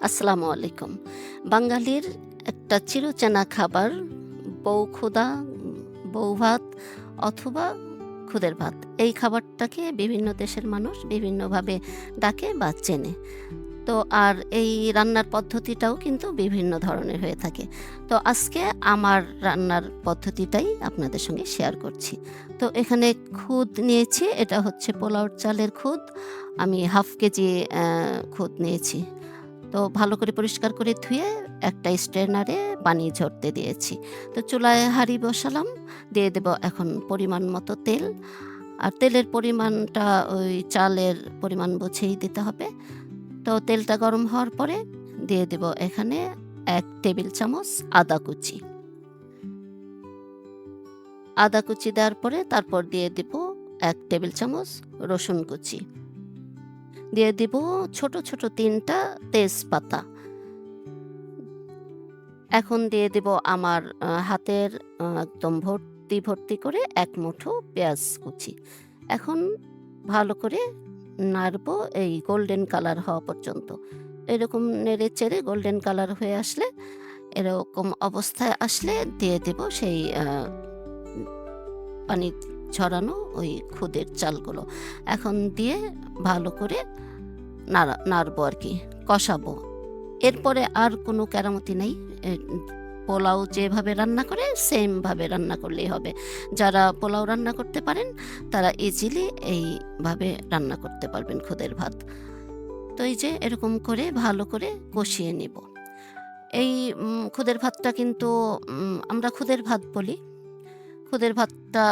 আসসালামু আলাইকুম। বাঙালির একটা চিরচেনা খাবার বউখুদা, বউভাত অথবা খুদের ভাত। এই খাবারটাকে বিভিন্ন দেশের মানুষ বিভিন্নভাবে ডাকে বা চেনে। তো আর এই রান্নার পদ্ধতিটাও কিন্তু বিভিন্ন ধরনের হয়ে থাকে। তো আজকে আমার রান্নার পদ্ধতিটাই আপনাদের সঙ্গে শেয়ার করছি। তো এখানে খুদ নিয়েছি, এটা হচ্ছে পোলাওর চালের খুদ। আমি হাফ কেজি খুদ নিয়েছি। তো ভালো করে পরিষ্কার করে ধুয়ে একটা স্ট্রেনারে পানি ঝরতে দিয়েছি। তো চুলায় হাঁড়ি বসালাম, দিয়ে দেব এখন পরিমাণ মতো তেল। আর তেলের পরিমাণটা ওই চালের পরিমাণ বুঝেই দিতে হবে। তো তেলটা গরম হওয়ার পরে দিয়ে দেব এখানে ১ টেবিল চামচ আদা কুচি। আদা কুচি দেওয়ার পরে তারপর দিয়ে দেব ১ টেবিল চামচ রসুন কুচি। দিয়ে দিব ছোট, ছোট ৩ টা তেজপাতা। এখন দিয়ে দেব আমার হাতের একদম ভর্তি, ভর্তি করে ১ মুঠো পেঁয়াজ কুচি। এখন ভালো করে নাড়বো এই গোল্ডেন কালার হওয়া পর্যন্ত। এরকম নেড়ে-চেড়ে গোল্ডেন কালার হয়ে আসলে, এরকম অবস্থায় আসলে দিয়ে দেব সেই পানি ঝরানো ওই খুদের চালগুলো। এখন দিয়ে ভালো করে নাড়বো আরকি, কষাবো। এরপরে আর কোনো কেরামতি নেই। এ পোলাও যেভাবে রান্না করে সেম ভাবে রান্না করলেই হবে। যারা পোলাও রান্না করতে পারেন তারা ইজিলি এইভাবে রান্না করতে পারবেন খুদের ভাত। তো এই যে এরকম করে ভালো করে কষিয়ে নিব। এই খুদের ভাতটা কিন্তু আমরা খুদের ভাত বলি। খুদের ভাতটা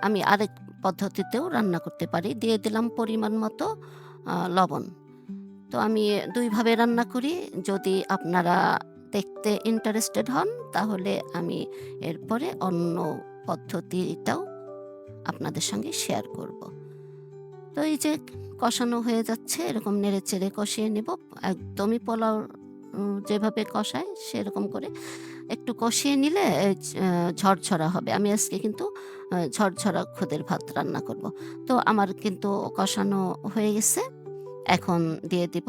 আমি আরেক পদ্ধতিতেও রান্না করতে পারি। দিয়ে দিলাম পরিমাণ মতো লবণ। তো আমি ২ ভাবে রান্না করি। যদি আপনারা দেখতে ইন্টারেস্টেড হন তাহলে আমি এরপরে অন্য পদ্ধতিটাও আপনাদের সঙ্গে শেয়ার করব। তো এই যে কষানো হয়ে যাচ্ছে, এরকম নেড়েচেড়ে কষিয়ে নেব। একদমই পোলাও যেভাবে কষায় সেরকম করে একটু কষিয়ে নিলে ঝরঝরা হবে। আমি আজকে কিন্তু ঝরঝরা খুদের ভাত রান্না করব। তো আমার কিন্তু কষানো হয়ে গেছে। এখন দিয়ে দিব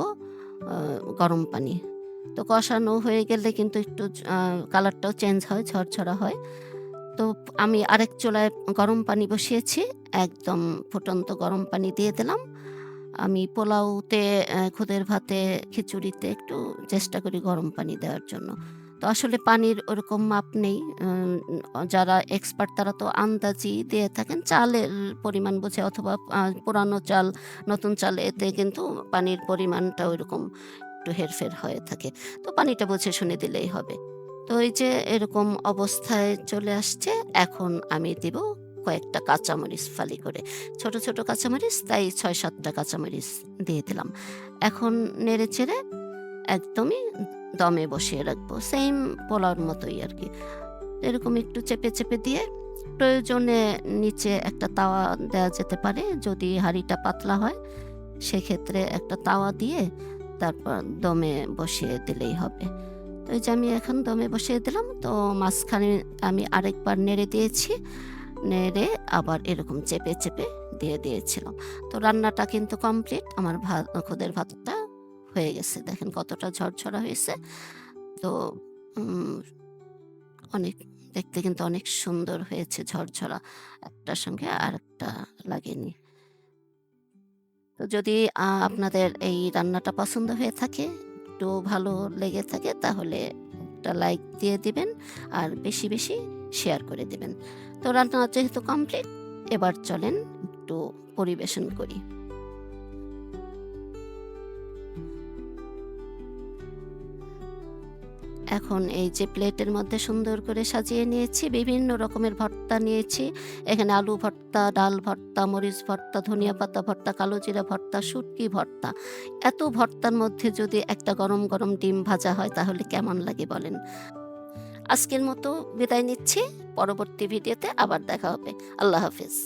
গরম পানি। তো কষানো হয়ে গেলে কিন্তু একটু কালারটাও চেঞ্জ হয়, ঝরঝরা হয়। তো আমি আরেক চুলায় গরম পানি বসিয়েছি। একদম ফুটন্ত গরম পানি দিয়ে দিলাম। আমি পোলাওতে, খুদের ভাতে, খিচুড়িতে একটু চেষ্টা করি গরম পানি দেওয়ার জন্য। তো আসলে পানির ওরকম মাপ নেই। যারা এক্সপার্ট তারা তো আন্দাজি দিয়ে থাকেন। চালের পরিমাণ বুঝে অথবা পুরানো চাল, নতুন চাল এতে কিন্তু পানির পরিমাণটা ওইরকম একটু হেরফের হয়ে থাকে। তো পানিটা বুঝে শুনে দিলেই হবে। তো এই যে এরকম অবস্থায় চলে আসছে, এখন আমি দিব কয়েকটা কাঁচামরিচ ফালি করে। ছোট, ছোট কাঁচামরিচ, তাই ৬-৭ টা কাঁচামরিচ দিয়ে দিলাম। এখন নেড়েচেড়ে একদমই দমে বসিয়ে রাখবো। সেইম পোলাওর মতোই আরকি। এরকম একটু চেপে, চেপে দিয়ে প্রয়োজনে নিচে একটা তাওয়া দেয়া যেতে পারে। যদি হাঁড়িটা পাতলা হয় সেক্ষেত্রে একটা তাওয়া দিয়ে তারপর দমে বসিয়ে দিলেই হবে। তো এই যে আমি এখন দমে বসিয়ে দিলাম। তো মাঝখানে আমি আরেকবার নেড়ে দিয়েছি। নেড়ে আবার এরকম চেপে, চেপে দিয়ে দিয়েছিলাম। তো রান্নাটা কিন্তু কমপ্লিট। আমার খুদের ভাতটা হয়ে গেছে। দেখেন কতটা ঝরঝরা হয়েছে। তো উম অনেক দেখতে কিন্তু অনেক সুন্দর হয়েছে ঝরঝরা। একটার সঙ্গে আরেকটা লাগেনি। তো যদি আপনাদের এই রান্নাটা পছন্দ হয়ে থাকে, একটু ভালো লেগে থাকে তাহলে একটা লাইক দিয়ে দিবেন আর বেশি, বেশি শেয়ার করে দিবেন। তো রান্না যেহেতু কমপ্লিট, এবার চলেন একটু পরিবেশন করি। এখন এই যে প্লেটের মধ্যে সুন্দর করে সাজিয়ে নিয়েছি, বিভিন্ন রকমের ভর্তা নিয়েছি। এখানে আলু ভর্তা, ডাল ভর্তা, মরিচ ভর্তা, ধনিয়া পাতা ভর্তা, কালো জিরা ভর্তা, শুটকি ভর্তা। এত ভর্তার মধ্যে যদি একটা গরম, গরম ডিম ভাজা হয় তাহলে কেমন লাগে বলেন? আজকের মতো বিদায় নিচ্ছি। পরবর্তী ভিডিওতে আবার দেখা হবে। আল্লাহ হাফেজ।